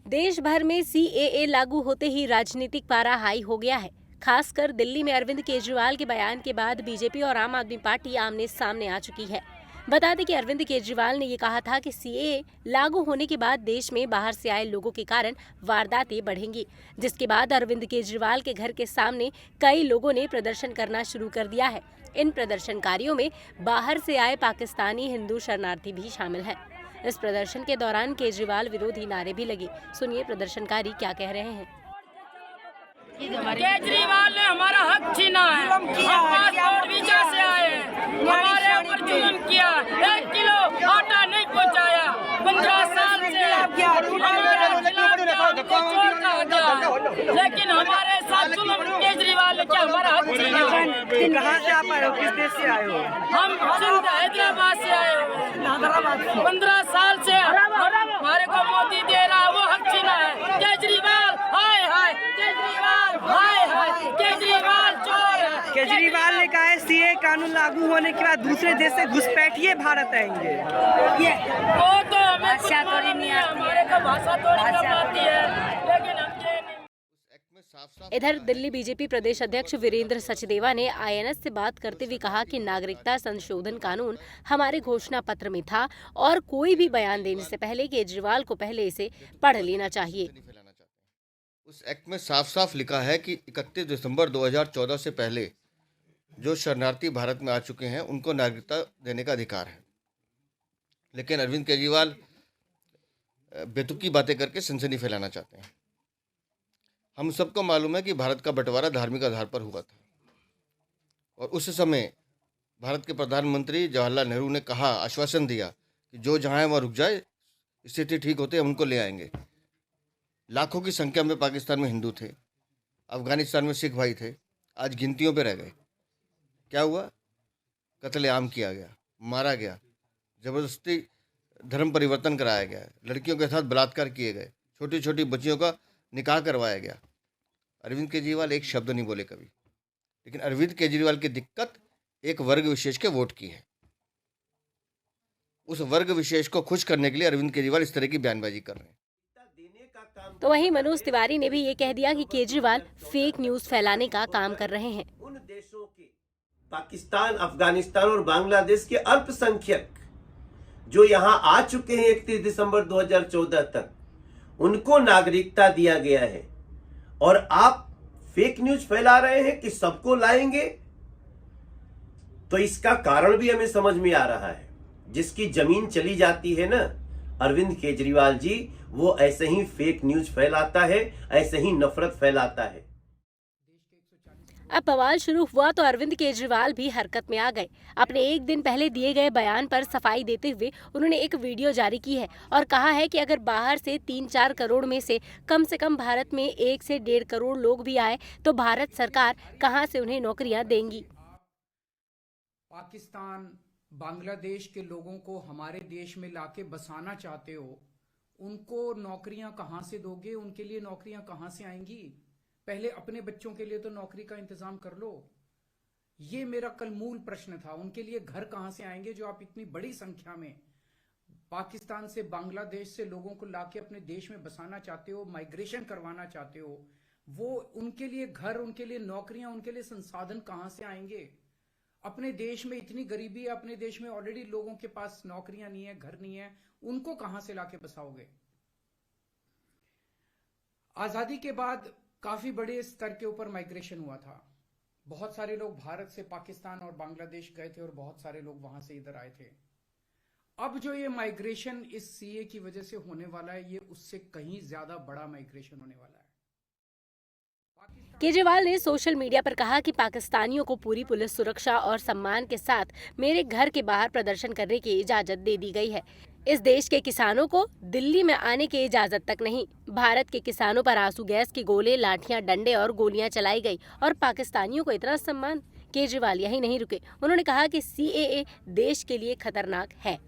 देश भर में CAA लागू होते ही राजनीतिक पारा हाई हो गया है। खासकर दिल्ली में अरविंद केजरीवाल के बयान के बाद बीजेपी और आम आदमी पार्टी आमने सामने आ चुकी है। बता दें कि अरविंद केजरीवाल ने ये कहा था कि CAA लागू होने के बाद देश में बाहर से आए लोगों के कारण वारदातें बढ़ेंगी, जिसके बाद अरविंद केजरीवाल के घर के सामने कई लोगों ने प्रदर्शन करना शुरू कर दिया है। इन प्रदर्शनकारियों में बाहर से आए पाकिस्तानी हिंदू शरणार्थी भी शामिल हैं। इस प्रदर्शन के दौरान केजरीवाल विरोधी नारे भी लगे। सुनिए प्रदर्शनकारी क्या कह रहे हैं। केजरीवाल ने हमारा हक छीना है। हम पासपोर्ट वीजा से आए हैं, हमारे ऊपर जुल्म किया, 1 किलो आटा नहीं पहुंचाया, 15 साल से चोर कहा गया, लेकिन हमारे साथ जुल्म केजरीवाल ने क्या हमारा हक छीना है। कहाँ से आप आए हो, किस देश से आए हो? हम सिंध हैदराबाद से आए हो। 15 साल से हमारे को मोदी दे रहा, वो हक छीना है। केजरीवाल हाय हाय, केजरीवाल हाय हाय, केजरीवाल चोर है। केजरीवाल ने कहा है CAA कानून लागू होने के बाद दूसरे देश से घुसपैठिए भारत आएंगे। वो तो हमें भाषा थोड़ी नहीं आती, हमारे को भाषा थोड़ी कम आती है, लेकिन हम ये नहीं। इधर दिल्ली बीजेपी प्रदेश अध्यक्ष वीरेंद्र सचदेवा ने INS से बात करते हुए कहा कि नागरिकता संशोधन कानून हमारे घोषणा पत्र में था और कोई भी बयान देने से पहले केजरीवाल को पहले इसे पढ़ लेना चाहिए। उस एक्ट में साफ साफ लिखा है कि 31 दिसंबर 2014 से पहले जो शरणार्थी भारत में आ चुके हैं उनको नागरिकता देने का अधिकार है। लेकिन अरविंद केजरीवाल बेतुकी बातें करके सनसनी फैलाना चाहते हैं। हम सबको मालूम है कि भारत का बंटवारा धार्मिक आधार पर हुआ था और उस समय भारत के प्रधानमंत्री जवाहरलाल नेहरू ने कहा, आश्वासन दिया कि जो जहाँ है वहाँ रुक जाए, स्थिति ठीक होते हम उनको ले आएंगे। लाखों की संख्या में पाकिस्तान में हिंदू थे, अफगानिस्तान में सिख भाई थे, आज गिनतियों पे रह गए। क्या हुआ? कत्लेआम किया गया, मारा गया, ज़बरदस्ती धर्म परिवर्तन कराया गया, लड़कियों के साथ बलात्कार किए गए, छोटी छोटी बच्चियों का निकाह करवाया गया। अरविंद केजरीवाल एक शब्द नहीं बोले कभी, लेकिन अरविंद केजरीवाल की दिक्कत एक वर्ग विशेष के वोट की है। उस वर्ग विशेष को खुश करने के लिए अरविंद केजरीवाल इस तरह की बयानबाजी कर रहे हैं। तो वहीं मनोज तिवारी ने भी ये कह दिया कि केजरीवाल फेक न्यूज फैलाने का काम कर रहे हैं। उन देशों के पाकिस्तान, अफगानिस्तान और बांग्लादेश के अल्पसंख्यक जो यहां आ चुके हैं 31 दिसंबर 2014 तक, उनको नागरिकता दिया गया है और आप फेक न्यूज फैला रहे हैं कि सबको लाएंगे। तो इसका कारण भी हमें समझ में आ रहा है। जिसकी जमीन चली जाती है ना अरविंद केजरीवाल जी, वो ऐसे ही फेक न्यूज फैलाता है, ऐसे ही नफरत फैलाता है। अब बवाल शुरू हुआ तो अरविंद केजरीवाल भी हरकत में आ गए। अपने एक दिन पहले दिए गए बयान पर सफाई देते हुए उन्होंने एक वीडियो जारी की है और कहा है कि अगर बाहर से 3-4 करोड़ में से कम भारत में 1 से 1.5 करोड़ लोग भी आए तो भारत सरकार कहां से उन्हें नौकरियां देंगी। पाकिस्तान, बांग्लादेश के लोगों को हमारे देश में लाके बसाना चाहते हो, उनको नौकरियां कहां से दोगे? उनके लिए नौकरियां कहां से आएंगी? पहले अपने बच्चों के लिए तो नौकरी का इंतजाम कर लो। ये मेरा कल मूल प्रश्न था। उनके लिए घर कहां से आएंगे जो आप इतनी बड़ी संख्या में पाकिस्तान से, बांग्लादेश से लोगों को लाके अपने देश में बसाना चाहते हो, माइग्रेशन करवाना चाहते हो? वो उनके लिए घर, उनके लिए नौकरियां, उनके लिए संसाधन कहां से आएंगे? अपने देश में इतनी गरीबी है, अपने देश में ऑलरेडी लोगों के पास नौकरियां नहीं है, घर नहीं है, उनको कहां से लाके बसाओगे? आजादी के बाद काफी बड़े स्तर के ऊपर माइग्रेशन हुआ था। बहुत सारे लोग भारत से पाकिस्तान और बांग्लादेश गए थे और बहुत सारे लोग वहां से इधर आए थे। अब जो ये माइग्रेशन इस CAA की वजह से होने वाला है, ये उससे कहीं ज्यादा बड़ा माइग्रेशन होने वाला है। केजरीवाल ने सोशल मीडिया पर कहा कि पाकिस्तानियों को पूरी पुलिस सुरक्षा और सम्मान के साथ मेरे घर के बाहर प्रदर्शन करने की इजाजत दे दी गई है। इस देश के किसानों को दिल्ली में आने की इजाजत तक नहीं। भारत के किसानों पर आंसू गैस के गोले, लाठियां, डंडे और गोलियां चलाई गई और पाकिस्तानियों को इतना सम्मान। केजरीवाल यही नहीं रुके, उन्होंने कहा कि CAA देश के लिए खतरनाक है।